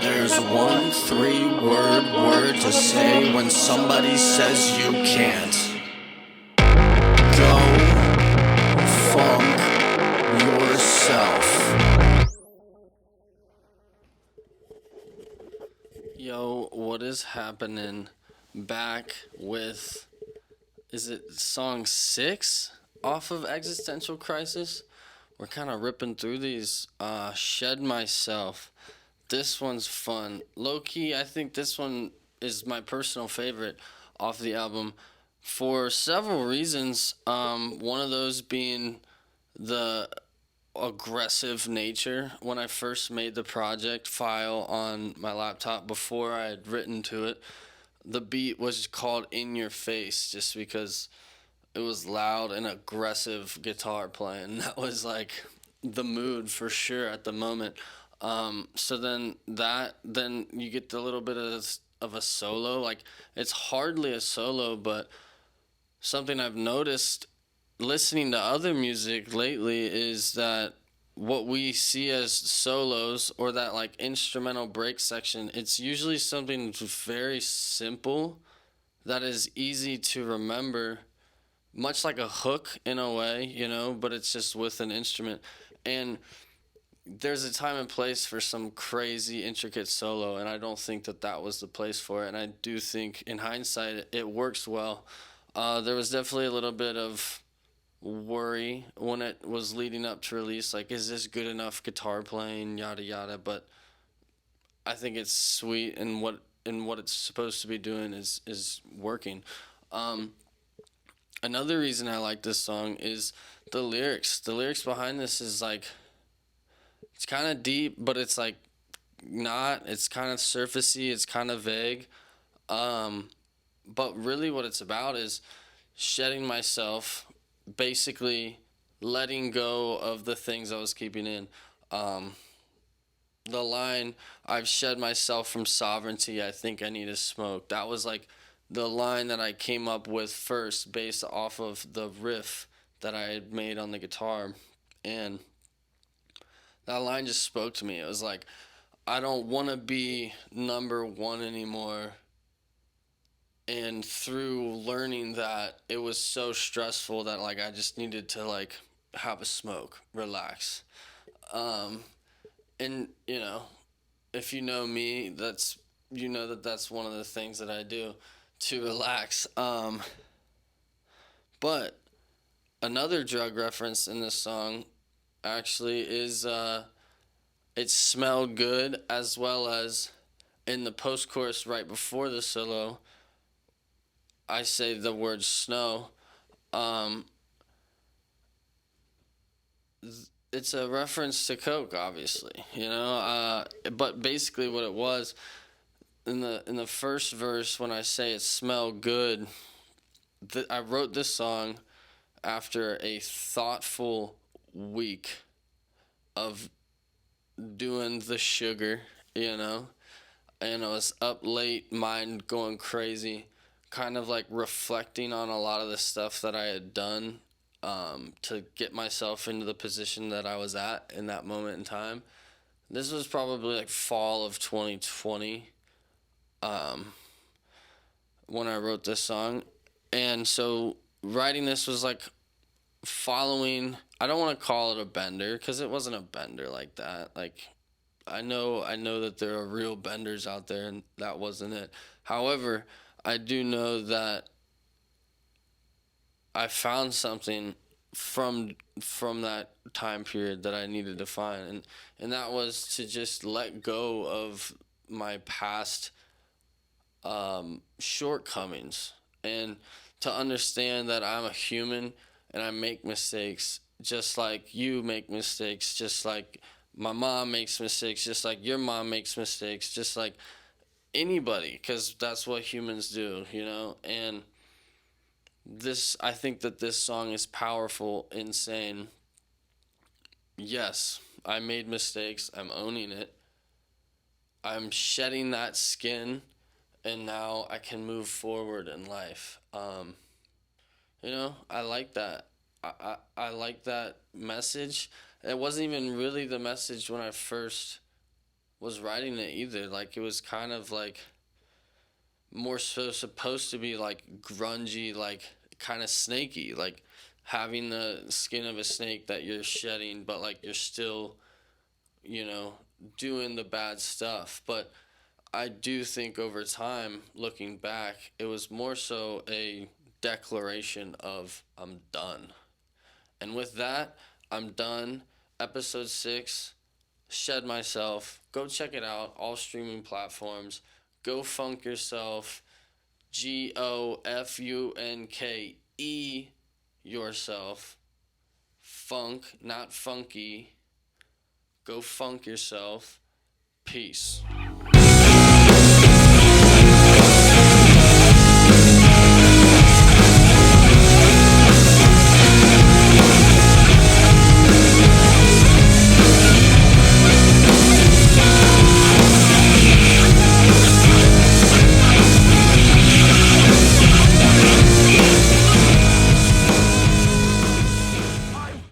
There's one three-word to say when somebody says you can't. Go funk yourself. Yo, what is happening? Back with, is it song 6 off of Existential Crisis? We're kind of ripping through these. Shed Myself. This one's fun. Low-key, I think this one is my personal favorite off the album for several reasons. One of those being the aggressive nature. When I first made the project file on my laptop before I had written to it, the beat was called In Your Face just because it was loud and aggressive guitar playing. That was like the mood for sure at the moment. So then you get the little bit of a solo. Like, it's hardly a solo, but something I've noticed listening to other music lately is that what we see as solos or that like instrumental break section, it's usually something very simple that is easy to remember, much like a hook in a way, but it's just with an instrument. And there's a time and place for some crazy intricate solo, and I don't think that was the place for it. And I do think in hindsight it works well. There was definitely a little bit of worry when it was leading up to release, like, is this good enough guitar playing, yada yada, but I think it's sweet, and what it's supposed to be doing is working. Another reason I like this song is the lyrics. The lyrics behind this is like, it's kind of deep, but it's like not. It's kind of surfacey. It's kind of vague. But really what it's about is shedding myself, basically letting go of the things I was keeping in. The line, I've shed myself from sovereignty, I think I need a smoke. That was like the line that I came up with first based off of the riff that I had made on the guitar. And that line just spoke to me. It was like, I don't want to be number one anymore. And through learning that, it was so stressful that like I just needed to like have a smoke, relax. And if you know me, that's one of the things that I do to relax. But another drug reference in this song actually is it smelled good, as well as in the post-chorus right before the solo, I say the word snow. It's a reference to Coke, obviously, but basically what it was, in the first verse, when I say it smelled good, I wrote this song after a thoughtful week of doing the sugar, and I was up late, mind going crazy, kind of like reflecting on a lot of the stuff that I had done to get myself into the position that I was at in that moment in time. This was probably like fall of 2020 when I wrote this song. And so writing this was like following, I don't want to call it a bender because it wasn't a bender like that. Like, I know that there are real benders out there, and that wasn't it. However, I do know that I found something from that time period that I needed to find, and that was to just let go of my past shortcomings, and to understand that I'm a human and I make mistakes just like you make mistakes, just like my mom makes mistakes, just like your mom makes mistakes, just like anybody, because that's what humans do, and I think that this song is powerful in saying, yes, I made mistakes, I'm owning it, I'm shedding that skin, and now I can move forward in life. I like that. I like that message. It wasn't even really the message when I first was writing it either. Like, it was kind of like more so supposed to be like grungy, like kind of snaky, like having the skin of a snake that you're shedding, but like you're still, you know, doing the bad stuff. But I do think over time, looking back, it was more so a declaration of I'm done. And with that, I'm done. Episode 6, Shed Myself. Go check it out. All streaming platforms. Go Funk Yourself. GOFUNKE yourself. Funk, not funky. Go funk yourself. Peace.